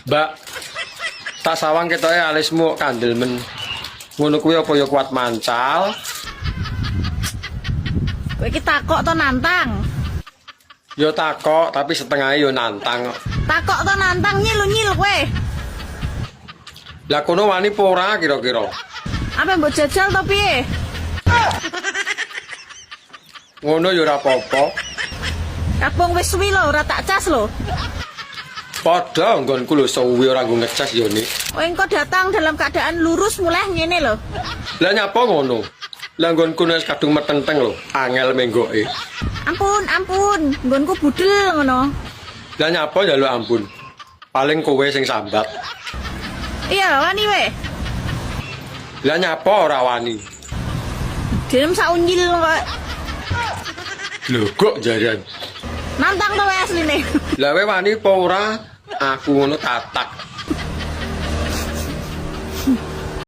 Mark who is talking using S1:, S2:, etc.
S1: Mbak, tak sawang ketoke alismu kandel men. Ngono kuwi apa ya kuat mancal?
S2: Kowe iki takok to nantang?
S1: Yo takok tapi setengah yo nantang.
S2: Takok to nantang nyil kowe.
S1: Lah kono wani apa ora kira-kira?
S2: Apa mbok jajal to piye?
S1: Ngono yo ora apa-apa.
S2: Kapung wis suwi lho, ora tak cas lho.
S1: Padha nggonku lho suwi ora nggo ngecas yo nih.
S2: Kowe engko datang dalam keadaan lurus mulai ngene lho.
S1: Lah nyapa ngono? Lah nggonku wis kadung metenteng lho, angel menggoke.
S2: Ampun, nggonku budel ngono.
S1: Lah nyapa njaluk ampun. Paling kowe sing sambat.
S2: Iya, wani we.
S1: Lah nyapa ora wani?
S2: Direm sak unyil kok.
S1: Lho kok jaran.
S2: Nantang to we asline.
S1: Lah kowe wani apa ora? Aku ngono tatak.